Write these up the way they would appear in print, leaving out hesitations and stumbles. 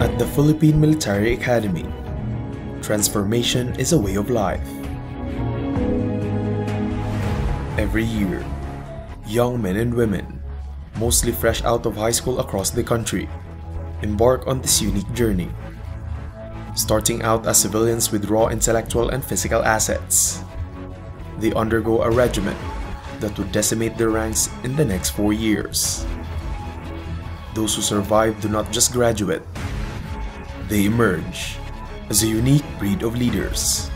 At the Philippine Military Academy, transformation is a way of life. Every year, young men and women, mostly fresh out of high school across the country, embark on this unique journey. Starting out as civilians with raw intellectual and physical assets, they undergo a regimen that would decimate their ranks in the next 4 years. Those who survive do not just graduate, they emerge as a unique breed of leaders.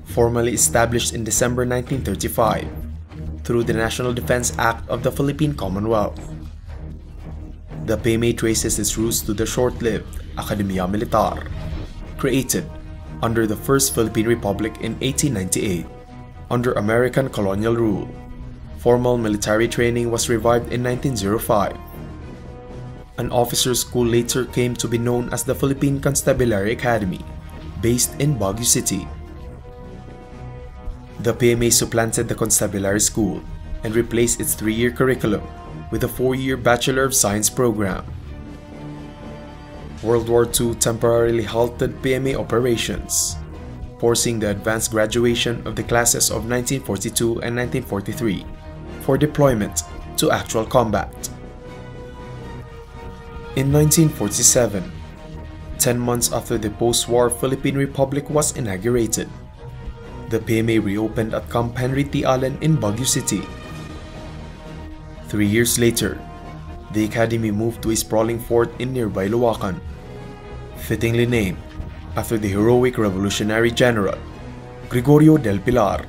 Formally established in December 1935 through the National Defense Act of the Philippine Commonwealth, the PMA traces its roots to the short-lived Academia Militar, created under the First Philippine Republic in 1898 under American colonial rule. Formal military training was revived in 1905. An officer's school later came to be known as the Philippine Constabulary Academy, based in Baguio City. The PMA supplanted the Constabulary School and replaced its 3-year curriculum with a 4-year Bachelor of Science program. World War II temporarily halted PMA operations, forcing the advanced graduation of the classes of 1942 and 1943 for deployment to actual combat. In 1947, 10 months after the post-war Philippine Republic was inaugurated, the PMA reopened at Camp Henry T. Allen in Baguio City. 3 years later, the Academy moved to a sprawling fort in nearby Luacan, fittingly named after the heroic Revolutionary General, Gregorio del Pilar.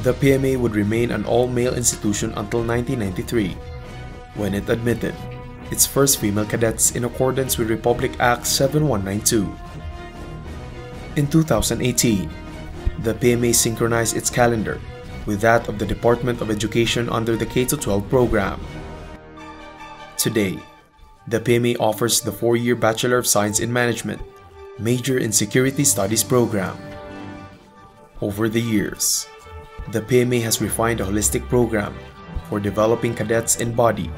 The PMA would remain an all-male institution until 1993, when it admitted its first female cadets in accordance with Republic Act 7192. In 2018, the PMA synchronized its calendar with that of the Department of Education under the K-12 program. Today, the PMA offers the 4-year Bachelor of Science in Management, major in Security Studies program. Over the years, the PMA has refined a holistic program for developing cadets in body,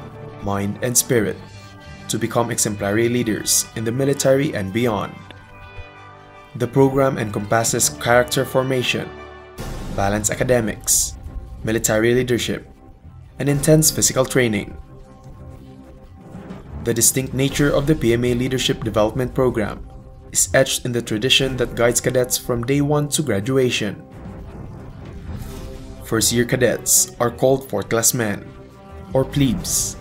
mind, and spirit to become exemplary leaders in the military and beyond. The program encompasses character formation, balanced academics, military leadership, and intense physical training. The distinct nature of the PMA Leadership Development Program is etched in the tradition that guides cadets from day one to graduation. First-year cadets are called fourth-class men, or plebes,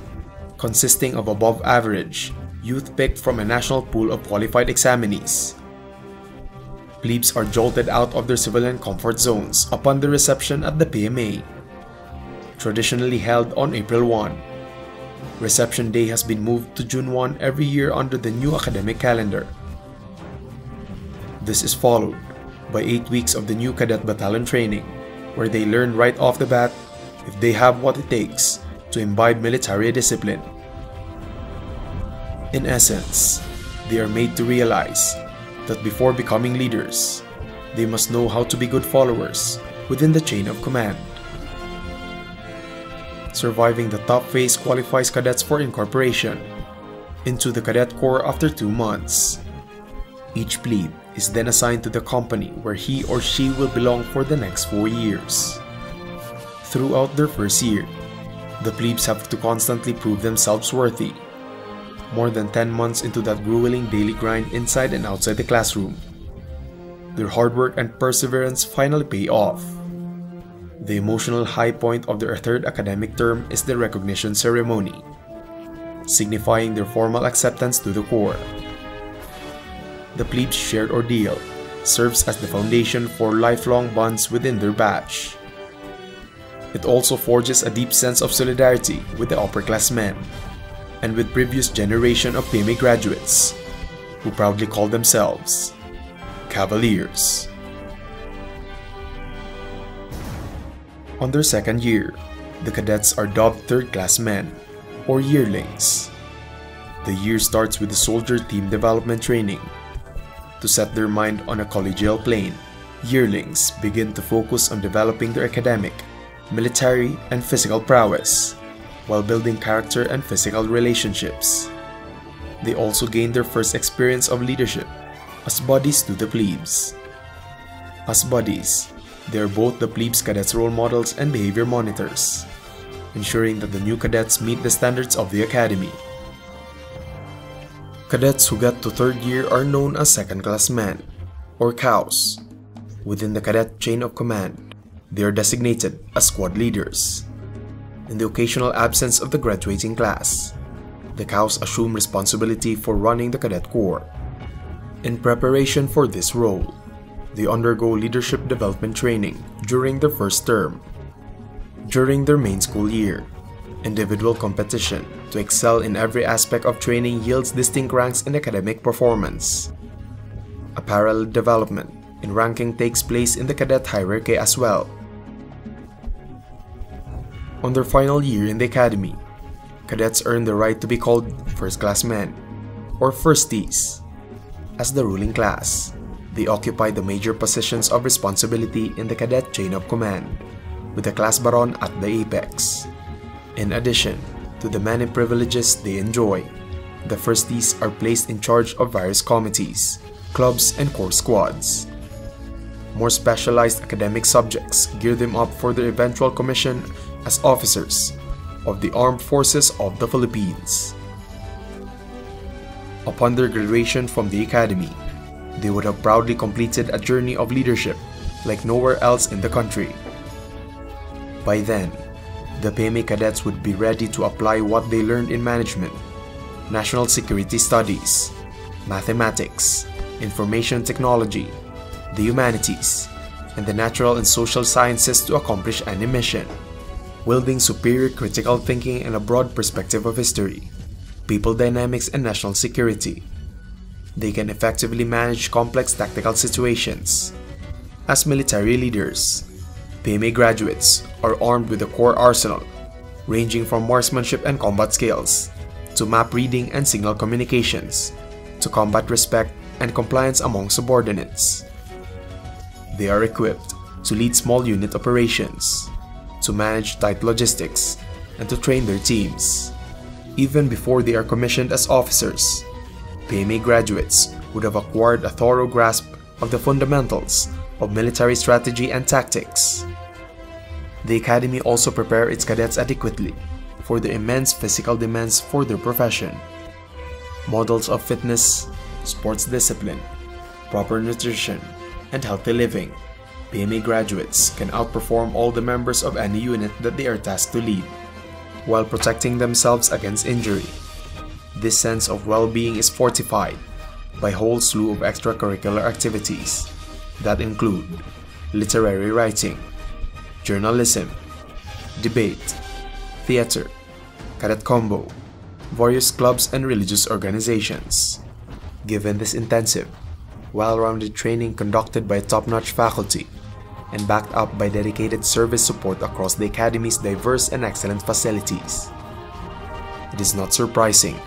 consisting of above-average youth picked from a national pool of qualified examinees. Plebes are jolted out of their civilian comfort zones upon their reception at the PMA. Traditionally held on April 1, Reception Day has been moved to June 1 every year under the new academic calendar. This is followed by 8 weeks of the new cadet battalion training, where they learn right off the bat if they have what it takes to imbibe military discipline. In essence, they are made to realize that before becoming leaders, they must know how to be good followers within the chain of command. Surviving the top phase qualifies cadets for incorporation into the Cadet Corps after 2 months. Each plebe is then assigned to the company where he or she will belong for the next 4 years. Throughout their first year, the plebes have to constantly prove themselves worthy. More than 10 months into that grueling daily grind inside and outside the classroom, their hard work and perseverance finally pay off. The emotional high point of their third academic term is the recognition ceremony, signifying their formal acceptance to the Corps. The plebes' shared ordeal serves as the foundation for lifelong bonds within their batch. It also forges a deep sense of solidarity with the upperclassmen and with previous generation of PMA graduates, who proudly call themselves Cavaliers. On their second year, the cadets are dubbed third-class men, or yearlings. The year starts with the soldier team development training to set their mind on a collegial plane yearlings begin to focus on developing their academic, military, and physical prowess, while building character and physical relationships. They also gain their first experience of leadership as buddies to the plebes. As buddies, they are both the plebes cadets' role models and behavior monitors, ensuring that the new cadets meet the standards of the academy. Cadets who get to third year are known as second-class men, or cows. Within the cadet chain of command, they are designated as squad leaders. In the occasional absence of the graduating class, the cows assume responsibility for running the cadet corps. In preparation for this role, they undergo leadership development training during their first term. During their main school year, individual competition to excel in every aspect of training yields distinct ranks in academic performance. A parallel development in ranking takes place in the cadet hierarchy as well. On their final year in the academy, cadets earn the right to be called first-class men, or firsties. As the ruling class, they occupy the major positions of responsibility in the cadet chain of command, with the class baron at the apex. In addition to the many privileges they enjoy, the firsties are placed in charge of various committees, clubs, and corps squads. More specialized academic subjects gear them up for their eventual commission as officers of the Armed Forces of the Philippines. Upon their graduation from the academy, they would have proudly completed a journey of leadership like nowhere else in the country. By then, the PMA cadets would be ready to apply what they learned in management, national security studies, mathematics, information technology, the humanities, and the natural and social sciences to accomplish any mission, wielding superior critical thinking and a broad perspective of history, people dynamics, and national security. They can effectively manage complex tactical situations. As military leaders, PMA graduates are armed with a core arsenal, ranging from marksmanship and combat skills, to map reading and signal communications, to combat respect and compliance among subordinates. They are equipped to lead small unit operations, to manage tight logistics, and to train their teams. Even before they are commissioned as officers, PMA graduates would have acquired a thorough grasp of the fundamentals of military strategy and tactics. The academy also prepares its cadets adequately for the immense physical demands for their profession. Models of fitness, sports discipline, proper nutrition, and healthy living, PMA graduates can outperform all the members of any unit that they are tasked to lead, while protecting themselves against injury. This sense of well-being is fortified by a whole slew of extracurricular activities that include literary writing, journalism, debate, theater, cadet combo, various clubs, and religious organizations. Given this intensive, well-rounded training conducted by top-notch faculty and backed up by dedicated service support across the academy's diverse and excellent facilities, it is not surprising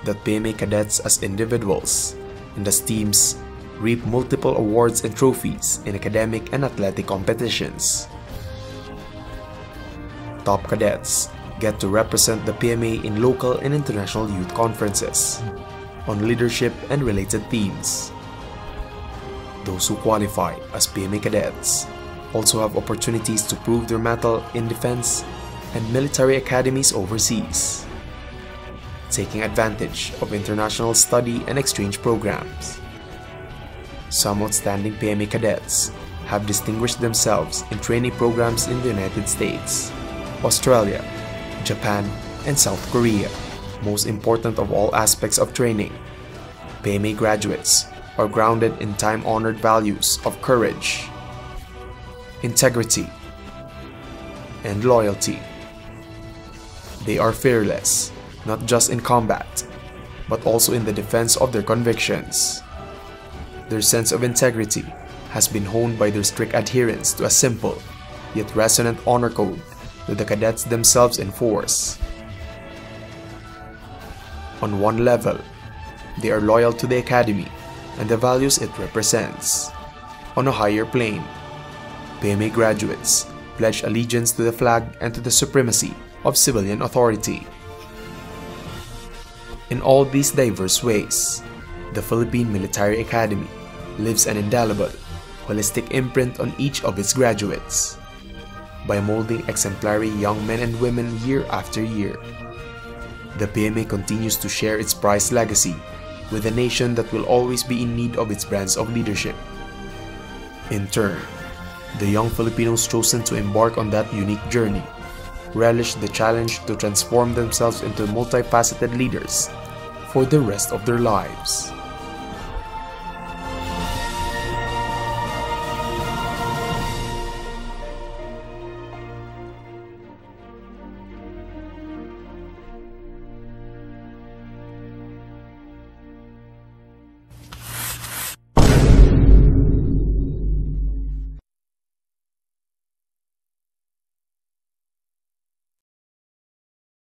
that PMA cadets as individuals and as teams reap multiple awards and trophies in academic and athletic competitions. Top cadets get to represent the PMA in local and international youth conferences on leadership and related themes. Those who qualify as PMA cadets also have opportunities to prove their mettle in defense and military academies overseas, taking advantage of international study and exchange programs. Some outstanding PMA cadets have distinguished themselves in training programs in the United States, Australia, Japan, and South Korea. Most important of all aspects of training, PMA graduates are grounded in time-honored values of courage, integrity, and loyalty. They are fearless, not just in combat, but also in the defense of their convictions. Their sense of integrity has been honed by their strict adherence to a simple, yet resonant honor code that the cadets themselves enforce. On one level, they are loyal to the academy and the values it represents. on a higher plane. PMA graduates pledge allegiance to the flag and to the supremacy of civilian authority. In all these diverse ways, the Philippine Military Academy leaves an indelible, holistic imprint on each of its graduates by molding exemplary young men and women year after year. The PMA continues to share its prized legacy with a nation that will always be in need of its brands of leadership. In turn, the young Filipinos chosen to embark on that unique journey relish the challenge to transform themselves into multifaceted leaders for the rest of their lives.